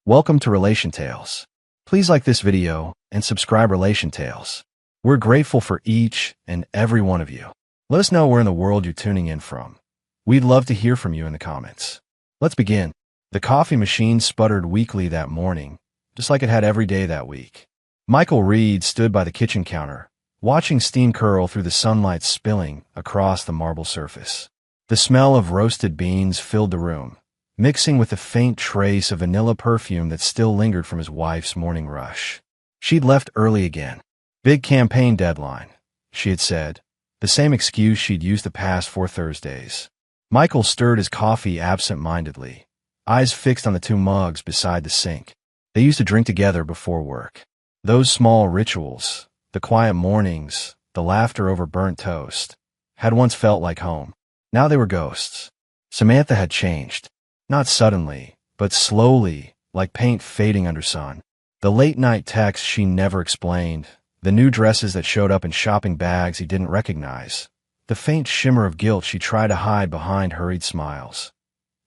Welcome to Relation Tales. Please like this video and subscribe Relation Tales. We're grateful for each and every one of you. Let us know where in the world you're tuning in from. We'd love to hear from you in the comments. Let's begin. The coffee machine sputtered weakly that morning, just like it had every day that week. Michael Reed stood by the kitchen counter, watching steam curl through the sunlight spilling across the marble surface. The smell of roasted beans filled the room, mixing with the faint trace of vanilla perfume that still lingered from his wife's morning rush. She'd left early again. Big campaign deadline, she had said, the same excuse she'd used the past 4 Thursdays. Michael stirred his coffee absent-mindedly, eyes fixed on the 2 mugs beside the sink. They used to drink together before work. Those small rituals, the quiet mornings, the laughter over burnt toast, had once felt like home. Now they were ghosts. Samantha had changed. Not suddenly, but slowly, like paint fading under sun. The late-night texts she never explained, the new dresses that showed up in shopping bags he didn't recognize, the faint shimmer of guilt she tried to hide behind hurried smiles.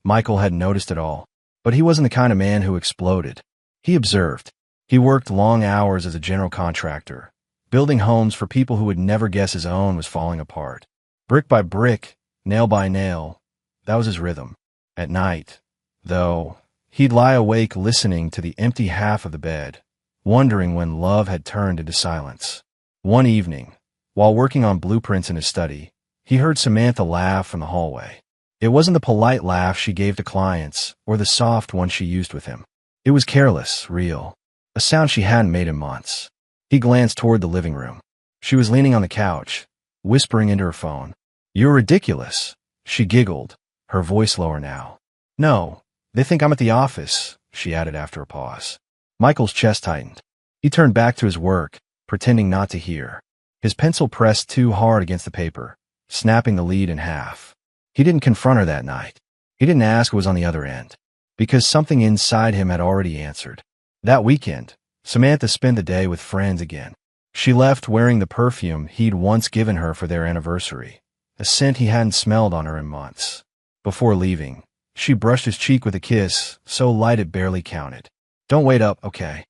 Michael had noticed it all, but he wasn't the kind of man who exploded. He observed. He worked long hours as a general contractor, building homes for people who would never guess his own was falling apart. Brick by brick, nail by nail, that was his rhythm. At night, though, he'd lie awake listening to the empty half of the bed, wondering when love had turned into silence. One evening, while working on blueprints in his study, he heard Samantha laugh from the hallway. It wasn't the polite laugh she gave to clients or the soft one she used with him. It was careless, real, a sound she hadn't made in months. He glanced toward the living room. She was leaning on the couch, whispering into her phone. "You're ridiculous," she giggled, her voice lower now. "No, they think I'm at the office," she added after a pause. Michael's chest tightened. He turned back to his work, pretending not to hear. His pencil pressed too hard against the paper, snapping the lead in half. He didn't confront her that night. He didn't ask what was on the other end, because something inside him had already answered. That weekend, Samantha spent the day with friends again. She left wearing the perfume he'd once given her for their anniversary, a scent he hadn't smelled on her in months. Before leaving, she brushed his cheek with a kiss so light it barely counted. "Don't wait up, okay?"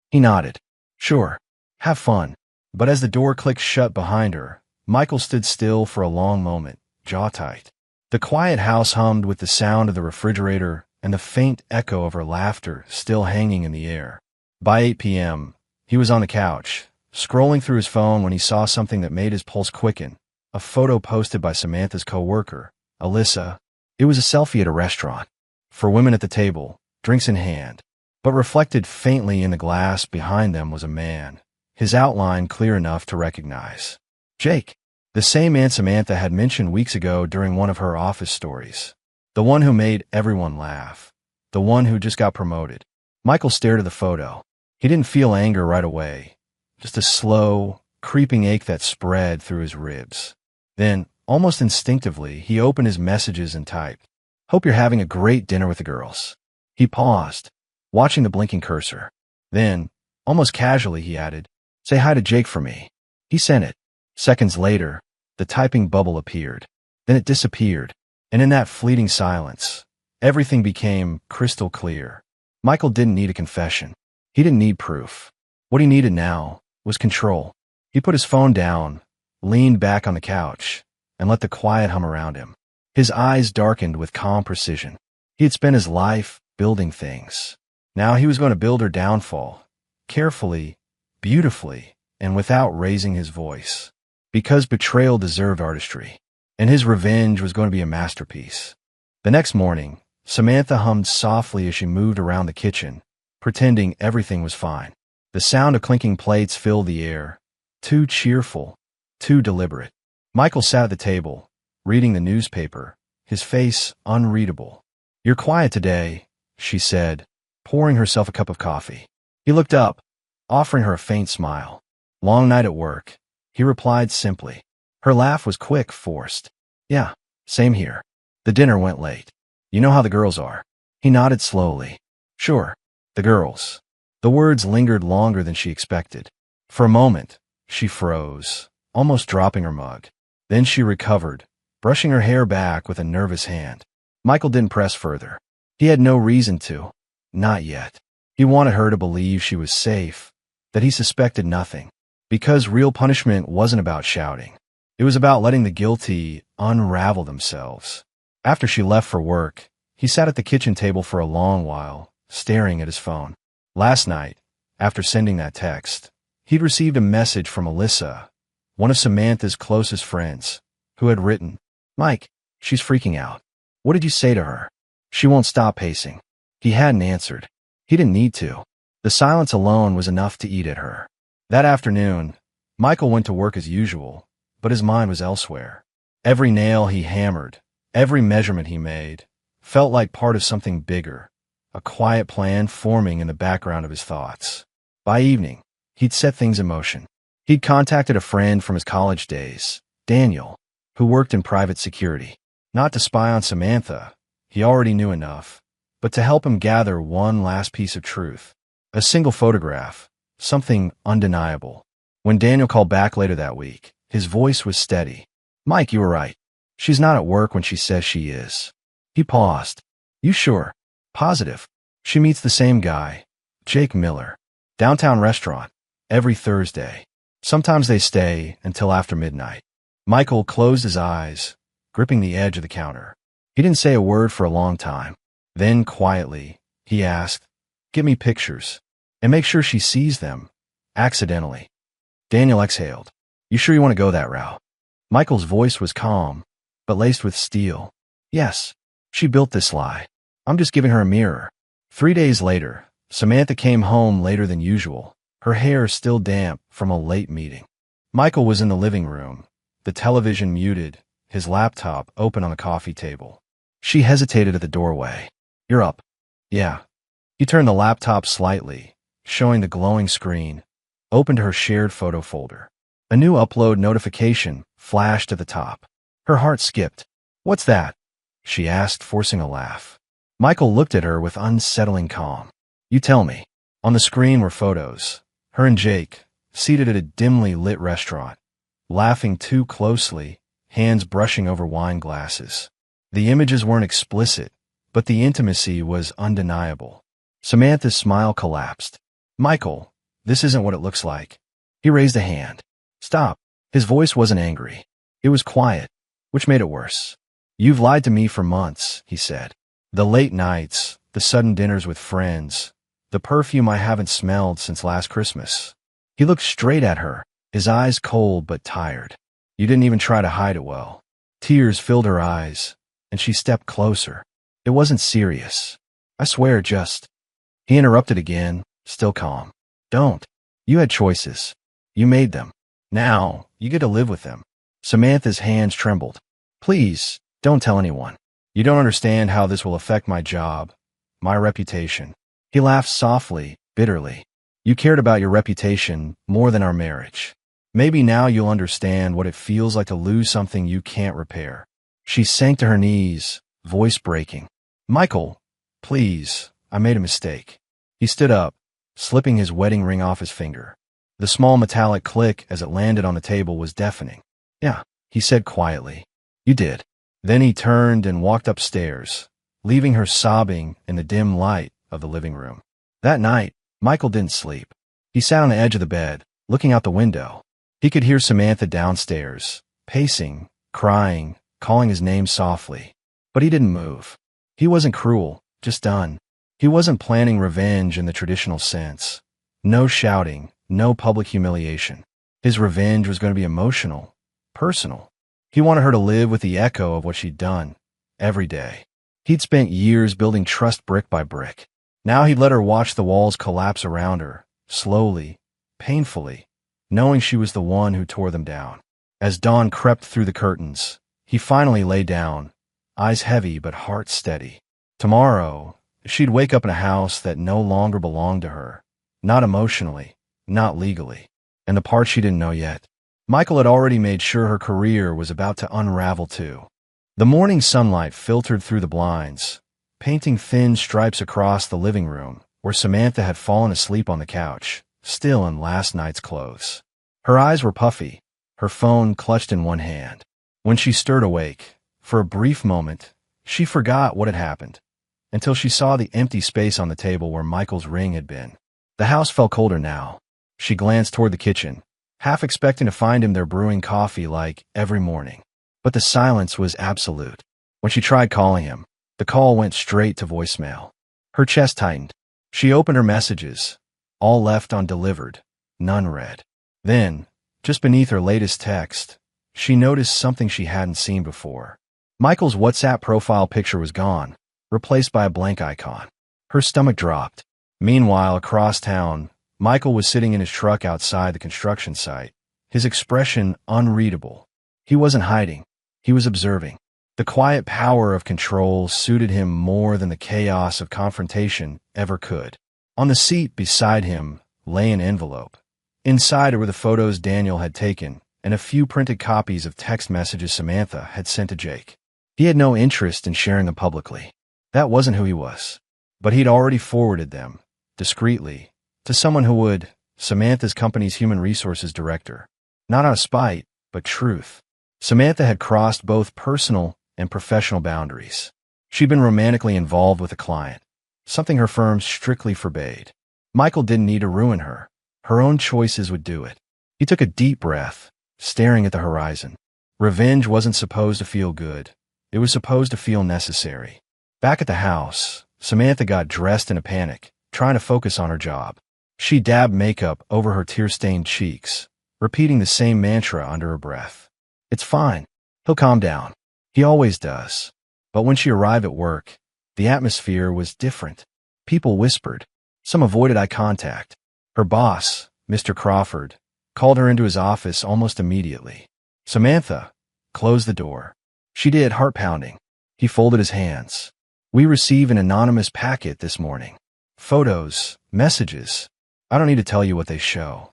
He nodded. "Sure. Have fun." But as the door clicked shut behind her, Michael stood still for a long moment, jaw tight. The quiet house hummed with the sound of the refrigerator and the faint echo of her laughter still hanging in the air. By 8 p.m., he was on the couch, scrolling through his phone when he saw something that made his pulse quicken, a photo posted by Samantha's co-worker, Alyssa. It was a selfie at a restaurant, for women at the table, drinks in hand, but reflected faintly in the glass behind them was a man, his outline clear enough to recognize. Jake, the same man Samantha had mentioned weeks ago during one of her office stories. The one who made everyone laugh. The one who just got promoted. Michael stared at the photo. He didn't feel anger right away, just a slow, creeping ache that spread through his ribs. Then, almost instinctively, he opened his messages and typed, "Hope you're having a great dinner with the girls." He paused, watching the blinking cursor. Then, almost casually, he added, "Say hi to Jake for me." He sent it. Seconds later, the typing bubble appeared. Then it disappeared. And in that fleeting silence, everything became crystal clear. Michael didn't need a confession. He didn't need proof. What he needed now was control. He put his phone down, leaned back on the couch, and let the quiet hum around him. His eyes darkened with calm precision. He had spent his life building things. Now he was going to build her downfall, carefully, beautifully, and without raising his voice. Because betrayal deserved artistry, and his revenge was going to be a masterpiece. The next morning, Samantha hummed softly as she moved around the kitchen, pretending everything was fine. The sound of clinking plates filled the air, too cheerful, too deliberate. Michael sat at the table, reading the newspaper, his face unreadable. "You're quiet today," she said, pouring herself a cup of coffee. He looked up, offering her a faint smile. "Long night at work," he replied simply. Her laugh was quick, forced. "Yeah, same here. The dinner went late. You know how the girls are." He nodded slowly. "Sure, the girls." The words lingered longer than she expected. For a moment, she froze, almost dropping her mug. Then she recovered, brushing her hair back with a nervous hand. Michael didn't press further. He had no reason to. Not yet. He wanted her to believe she was safe, that he suspected nothing. Because real punishment wasn't about shouting. It was about letting the guilty unravel themselves. After she left for work, he sat at the kitchen table for a long while, staring at his phone. Last night, after sending that text, he'd received a message from Alyssa, one of Samantha's closest friends, who had written, "Mike, she's freaking out. What did you say to her? She won't stop pacing." He hadn't answered. He didn't need to. The silence alone was enough to eat at her. That afternoon, Michael went to work as usual, but his mind was elsewhere. Every nail he hammered, every measurement he made, felt like part of something bigger, a quiet plan forming in the background of his thoughts. By evening, he'd set things in motion. He'd contacted a friend from his college days, Daniel, who worked in private security. Not to spy on Samantha, he already knew enough, but to help him gather one last piece of truth. A single photograph, something undeniable. When Daniel called back later that week, his voice was steady. "Mike, you were right. She's not at work when she says she is." He paused. "You sure?" "Positive. She meets the same guy, Jake Miller. Downtown restaurant, every Thursday. Sometimes they stay until after midnight." Michael closed his eyes, gripping the edge of the counter. He didn't say a word for a long time. Then, quietly, he asked, "Get me pictures, and make sure she sees them, accidentally." Daniel exhaled. "You sure you want to go that route?" Michael's voice was calm, but laced with steel. "Yes, she built this lie. I'm just giving her a mirror." 3 days later, Samantha came home later than usual, her hair still damp from a late meeting. Michael was in the living room, the television muted, his laptop open on the coffee table. She hesitated at the doorway. "You're up." "Yeah." He turned the laptop slightly, showing the glowing screen, opened her shared photo folder. A new upload notification flashed at the top. Her heart skipped. "What's that?" she asked, forcing a laugh. Michael looked at her with unsettling calm. "You tell me." On the screen were photos. Her and Jake, seated at a dimly lit restaurant, laughing too closely, hands brushing over wine glasses. The images weren't explicit, but the intimacy was undeniable. Samantha's smile collapsed. "Michael, this isn't what it looks like." He raised a hand. "Stop." His voice wasn't angry. It was quiet, which made it worse. "You've lied to me for months," he said. "The late nights, the sudden dinners with friends, the perfume I haven't smelled since last Christmas." He looked straight at her, his eyes cold but tired. "You didn't even try to hide it well." Tears filled her eyes, and she stepped closer. "It wasn't serious. I swear, just—" He interrupted again, still calm. "Don't. You had choices. You made them. Now, you get to live with them." Samantha's hands trembled. "Please, don't tell anyone. You don't understand how this will affect my job, my reputation." He laughed softly, bitterly. "You cared about your reputation more than our marriage. Maybe now you'll understand what it feels like to lose something you can't repair." She sank to her knees, voice breaking. "Michael, please, I made a mistake." He stood up, slipping his wedding ring off his finger. The small metallic click as it landed on the table was deafening. "Yeah," he said quietly. "You did." Then he turned and walked upstairs, leaving her sobbing in the dim light of the living room. That night, Michael didn't sleep. He sat on the edge of the bed, looking out the window. He could hear Samantha downstairs, pacing, crying, calling his name softly. But he didn't move. He wasn't cruel, just done. He wasn't planning revenge in the traditional sense. No shouting, no public humiliation. His revenge was going to be emotional, personal. He wanted her to live with the echo of what she'd done, every day. He'd spent years building trust brick by brick. Now he'd let her watch the walls collapse around her, slowly, painfully, knowing she was the one who tore them down. As dawn crept through the curtains, he finally lay down, eyes heavy but heart steady. Tomorrow, she'd wake up in a house that no longer belonged to her, not emotionally, not legally. And the part she didn't know yet. Michael had already made sure her career was about to unravel too. The morning sunlight filtered through the blinds, painting thin stripes across the living room, where Samantha had fallen asleep on the couch, still in last night's clothes. Her eyes were puffy, her phone clutched in one hand. When she stirred awake, for a brief moment, she forgot what had happened. until she saw the empty space on the table where Michael's ring had been. The house felt colder now. She glanced toward the kitchen, half expecting to find him there brewing coffee like every morning. But the silence was absolute. When she tried calling him, the call went straight to voicemail. Her chest tightened. She opened her messages, all left undelivered, none read. Then, just beneath her latest text, she noticed something she hadn't seen before. Michael's WhatsApp profile picture was gone, replaced by a blank icon. Her stomach dropped. Meanwhile, across town, Michael was sitting in his truck outside the construction site, his expression unreadable. He wasn't hiding. He was observing. The quiet power of control suited him more than the chaos of confrontation ever could. On the seat beside him lay an envelope. Inside were the photos Daniel had taken and a few printed copies of text messages Samantha had sent to Jake. He had no interest in sharing them publicly. That wasn't who he was. But he'd already forwarded them, discreetly, to someone who would, Samantha's company's human resources director. Not out of spite, but truth. Samantha had crossed both personal and professional boundaries. She'd been romantically involved with a client, something her firm strictly forbade. Michael didn't need to ruin her. Her own choices would do it. He took a deep breath, staring at the horizon. Revenge wasn't supposed to feel good. It was supposed to feel necessary. Back at the house, Samantha got dressed in a panic, trying to focus on her job. She dabbed makeup over her tear-stained cheeks, repeating the same mantra under her breath. It's fine. He'll calm down. He always does. But when she arrived at work, the atmosphere was different. People whispered. Some avoided eye contact. Her boss, Mr. Crawford, called her into his office almost immediately. Samantha closed the door. She did, heart pounding. He folded his hands. We receive an anonymous packet this morning. Photos, messages. I don't need to tell you what they show.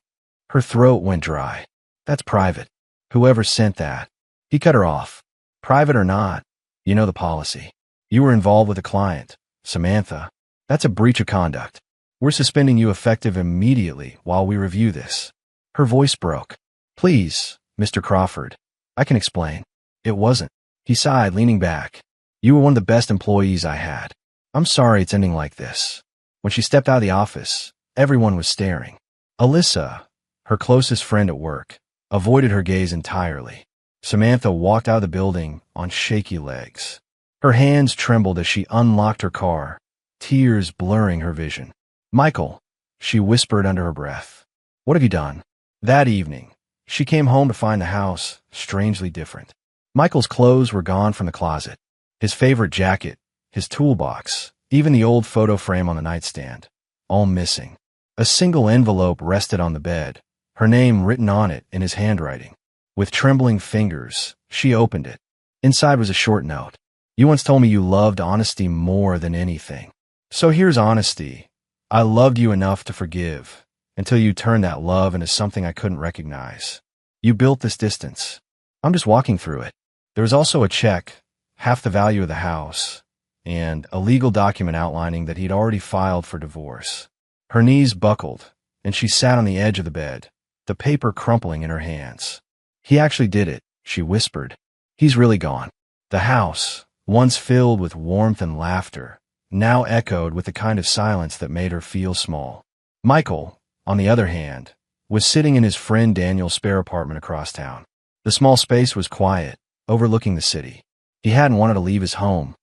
Her throat went dry. That's private. Whoever sent that. He cut her off. Private or not, you know the policy. You were involved with a client, Samantha. That's a breach of conduct. We're suspending you effective immediately while we review this. Her voice broke. Please, Mr. Crawford. I can explain. It wasn't. He sighed, leaning back. You were one of the best employees I had. I'm sorry it's ending like this. When she stepped out of the office, everyone was staring. Alyssa, her closest friend at work, avoided her gaze entirely. Samantha walked out of the building on shaky legs. Her hands trembled as she unlocked her car, tears blurring her vision. Michael, she whispered under her breath. What have you done? That evening, she came home to find the house strangely different. Michael's clothes were gone from the closet. His favorite jacket, his toolbox, even the old photo frame on the nightstand, all missing. A single envelope rested on the bed, her name written on it in his handwriting. With trembling fingers, she opened it. Inside was a short note. You once told me you loved honesty more than anything. So here's honesty. I loved you enough to forgive, until you turned that love into something I couldn't recognize. You built this distance. I'm just walking through it. There was also a check, half the value of the house, and a legal document outlining that he'd already filed for divorce. Her knees buckled, and she sat on the edge of the bed, the paper crumpling in her hands. He actually did it, she whispered. He's really gone. The house, once filled with warmth and laughter, now echoed with the kind of silence that made her feel small. Michael, on the other hand, was sitting in his friend Daniel's spare apartment across town. The small space was quiet, overlooking the city. He hadn't wanted to leave his home,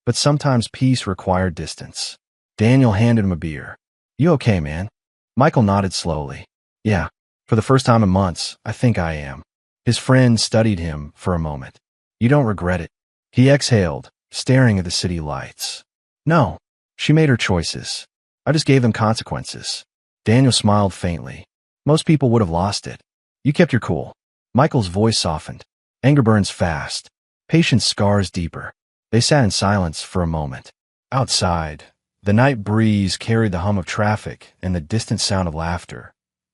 but sometimes peace required distance. Daniel handed him a beer. You okay, man? Michael nodded slowly. Yeah, for the first time in months, I think I am. His friend studied him for a moment. You don't regret it? He exhaled, staring at the city lights. No, she made her choices. I just gave them consequences. Daniel smiled faintly. Most people would have lost it. You kept your cool. Michael's voice softened. Anger burns fast. Patience scars deeper. They sat in silence for a moment. Outside, the night breeze carried the hum of traffic and the distant sound of laughter.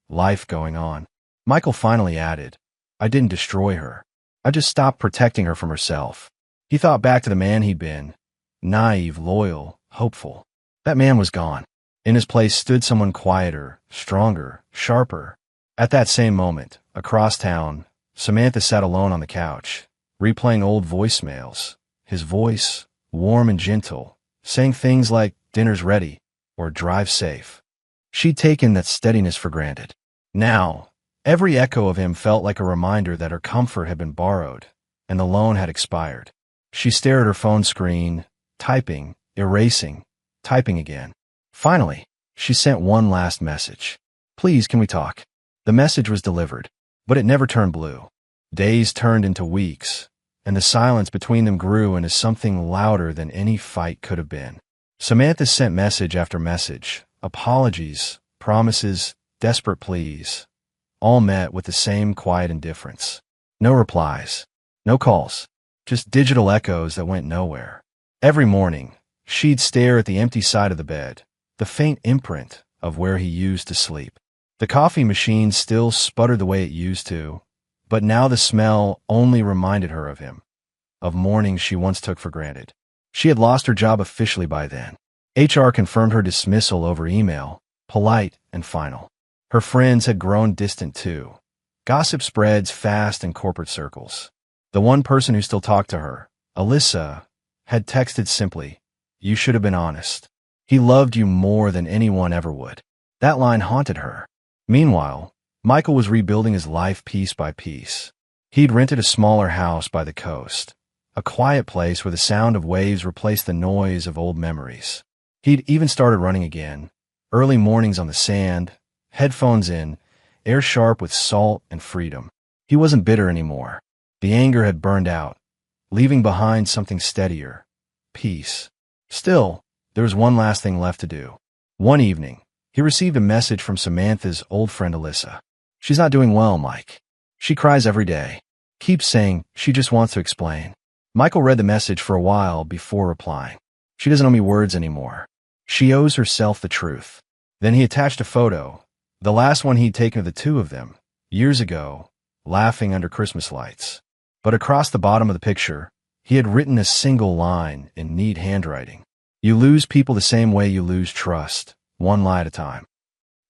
Life going on. Michael finally added, I didn't destroy her. I just stopped protecting her from herself. He thought back to the man he'd been. Naive, loyal, hopeful. That man was gone. In his place stood someone quieter, stronger, sharper. At that same moment, across town, Samantha sat alone on the couch, replaying old voicemails. His voice, warm and gentle, saying things like, "Dinner's ready," or "Drive safe." She'd taken that steadiness for granted. Now, every echo of him felt like a reminder that her comfort had been borrowed, and the loan had expired. She stared at her phone screen, typing, erasing, typing again. Finally, she sent one last message. "Please, can we talk?" The message was delivered, but it never turned blue. Days turned into weeks, and the silence between them grew into something louder than any fight could have been. Samantha sent message after message, apologies, promises, desperate pleas, all met with the same quiet indifference. No replies, no calls, just digital echoes that went nowhere. Every morning, she'd stare at the empty side of the bed, the faint imprint of where he used to sleep. The coffee machine still sputtered the way it used to, but now the smell only reminded her of him, of mornings she once took for granted. She had lost her job officially by then. HR confirmed her dismissal over email, polite and final. Her friends had grown distant too. Gossip spreads fast in corporate circles. The one person who still talked to her, Alyssa, had texted simply, "You should have been honest. He loved you more than anyone ever would." That line haunted her. Meanwhile, Michael was rebuilding his life piece by piece. He'd rented a smaller house by the coast, a quiet place where the sound of waves replaced the noise of old memories. He'd even started running again, early mornings on the sand, headphones in, air sharp with salt and freedom. He wasn't bitter anymore. The anger had burned out, leaving behind something steadier, peace. Still, there was one last thing left to do. One evening, he received a message from Samantha's old friend Alyssa. "She's not doing well, Mike. She cries every day. Keeps saying she just wants to explain." Michael read the message for a while before replying. "She doesn't owe me words anymore. She owes herself the truth." Then he attached a photo, the last one he'd taken of the two of them, years ago, laughing under Christmas lights. But across the bottom of the picture, he had written a single line in neat handwriting. "You lose people the same way you lose trust, one lie at a time."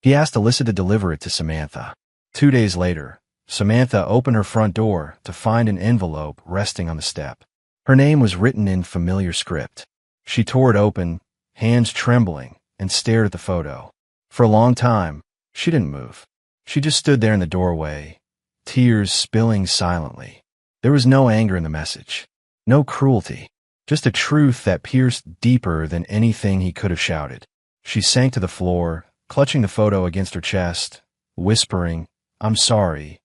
He asked Alyssa to deliver it to Samantha. 2 days later, Samantha opened her front door to find an envelope resting on the step. Her name was written in familiar script. She tore it open, hands trembling, and stared at the photo. For a long time, she didn't move. She just stood there in the doorway, tears spilling silently. There was no anger in the message, no cruelty, just a truth that pierced deeper than anything he could have shouted. She sank to the floor, clutching the photo against her chest, whispering, "I'm sorry,"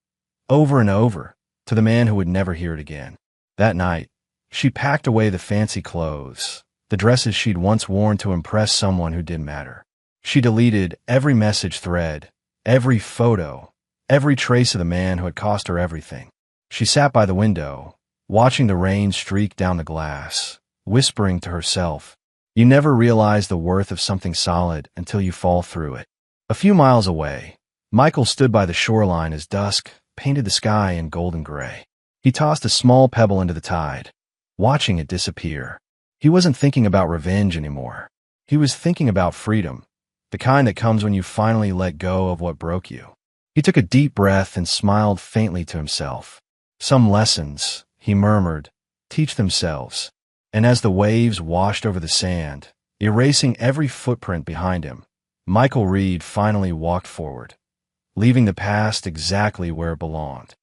over and over, to the man who would never hear it again. That night, she packed away the fancy clothes, the dresses she'd once worn to impress someone who didn't matter. She deleted every message thread, every photo, every trace of the man who had cost her everything. She sat by the window, watching the rain streak down the glass, whispering to herself, "You never realize the worth of something solid until you fall through it." A few miles away, Michael stood by the shoreline as dusk painted the sky in golden gray. He tossed a small pebble into the tide, watching it disappear. He wasn't thinking about revenge anymore. He was thinking about freedom, the kind that comes when you finally let go of what broke you. He took a deep breath and smiled faintly to himself. "Some lessons," he murmured, "teach themselves." And as the waves washed over the sand, erasing every footprint behind him, Michael Reed finally walked forward, leaving the past exactly where it belonged.